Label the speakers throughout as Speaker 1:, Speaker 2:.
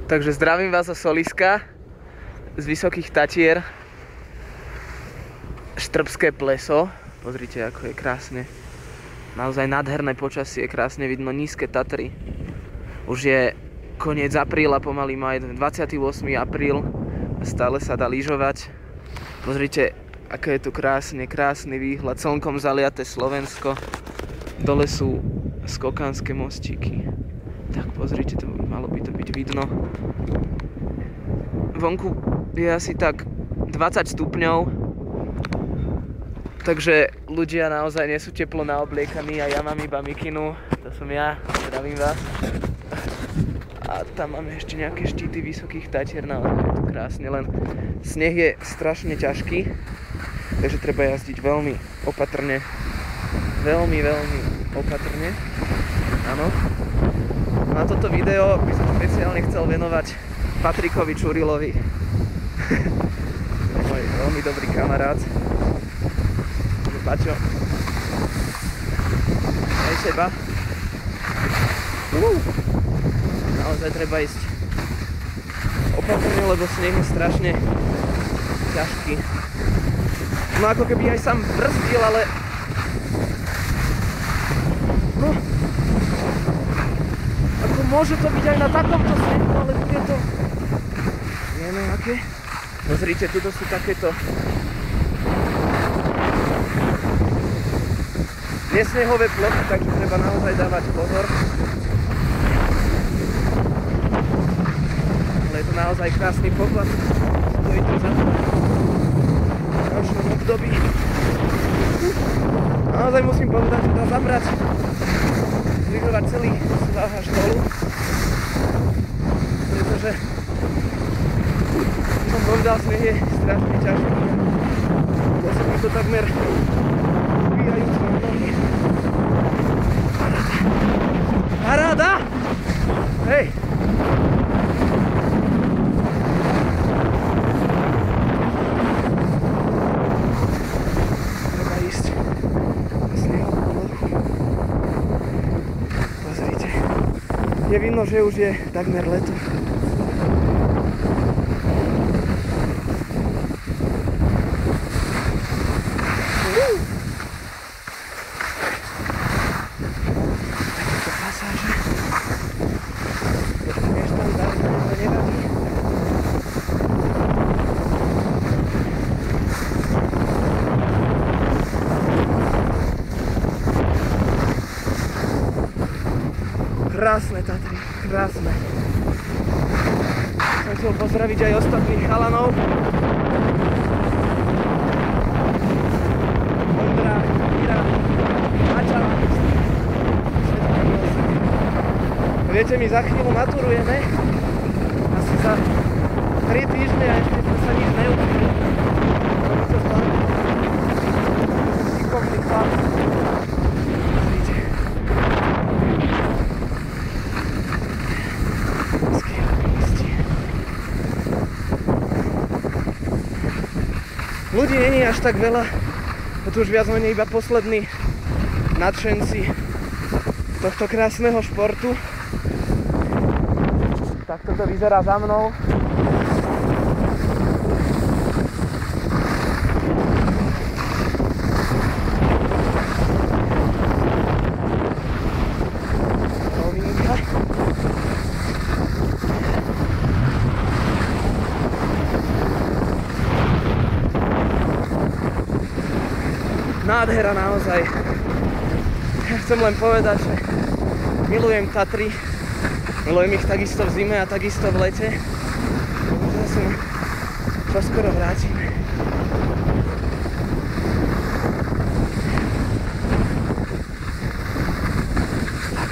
Speaker 1: Takže zdravím vás zo Soliska, z Vysokých Tatier, Štrbské pleso. Pozrite, ako je krásne. Naozaj nádherné počasie, krásne vidno nízke Tatry. Už je koniec apríla, pomaly maj, 28. apríl. Stále sa dá lyžovať. Pozrite, aké je tu krásny výhľad. Slnkom zaliaté Slovensko. Dole sú skokanské mostíky. Tak pozrite, malo by to byť vidno. Vonku je asi tak 20 stupňov. Takže ľudia naozaj nie sú teplo naobliekaní a ja mám iba mikinu. To som ja, zdravím vás. A tam máme ešte nejaké štíty Vysokých Tatier, naozaj je to krásne, len sneh je strašne ťažký, takže treba jazdiť veľmi opatrne. Veľmi opatrne. Áno. Na toto video by som špeciálne chcel venovať Patrikovi Čurilovi. Môj veľmi dobrý kamarát. Paťo. Aj seba. Naozaj treba ísť opatrne, lebo sneh je strašne ťažký. No ako keby aj sám brzdil, ale... No... Ako môže to byť aj na takomto snehu, ale bude to... Vieme aké? Pozrite, tuto sú takéto... nesnehové plochy, takže treba naozaj dávať pozor. Ale je to naozaj krásny poklad. Stojí to za v ročnom období. Naozaj musím povedať, že dá zabrať lyžovať celý svah až dolu. Pretože som povedal, sneh je strašne ťažký. Pôsobí to takmer ubíjajúco na nohy. Paráda! Hej! Treba ísť na snehovú plochu. Pozrite. Je vidno, že už je takmer leto. Krásne Tatry, krásne. Som chcel pozdraviť aj ostatných chalanov. Ondra, Ira, Mača. Viete, my za chvíľu maturujeme. Asi za 3 týždne a ešte sme sa nič neučili. To sa šikovný chlap. Ľudí není až tak veľa, to tu už viac menej iba poslední nadšenci tohto krásneho športu. Tak toto vyzerá za mnou. Nádhera naozaj. Ja chcem len povedať, že milujem Tatry. Milujem ich takisto v zime a takisto v lete. Možno sa čoskoro vrátime. Tak.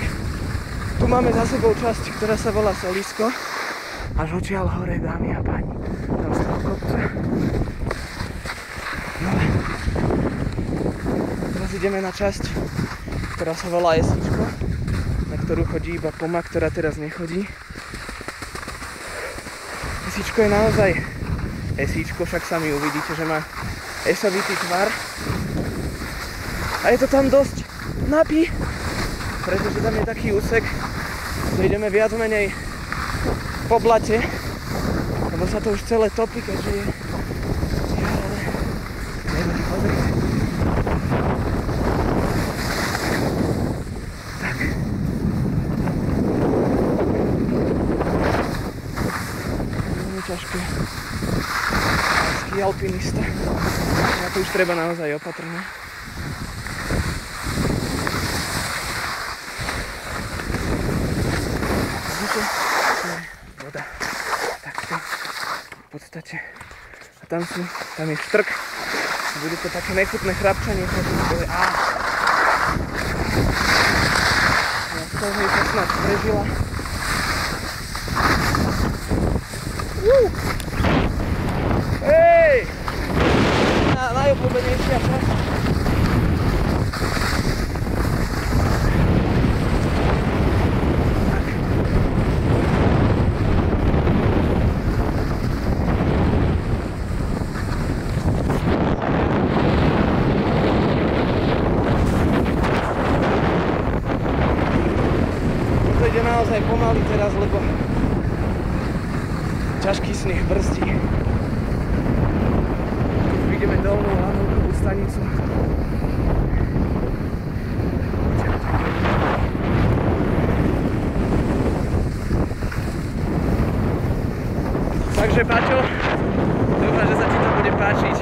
Speaker 1: Tu máme za sebou časť, ktorá sa volá Solisko. Až odtiaľ hore, dámy a páni. Tam z toho kopca. No. Teraz ideme na časť, ktorá sa volá Jesíčko, na ktorú chodí iba Poma, ktorá teraz nechodí. Jesíčko je naozaj Jesíčko, však sami uvidíte, že má esovitý tvar. A je to tam dosť napí, pretože tam je taký úsek, že ideme viac menej po blate, lebo sa to už celé topí, keďže je... Pozri. Tak. Veľmi ťažké. Ski alpinista. Na to už treba naozaj opatrne. Voda. Takto. V podstate. A tam je štrk. Bude to také nechutné chrapčanie. Ja z toho sa snad prežila. Hej! Najobľúbenejšia časť. Ide naozaj pomaly teraz, lebo ťažký sneh brzdí. Keď ideme dolnú lanovkovú stanicu. Takže Paťo, dúfam, že sa ti to bude páčiť.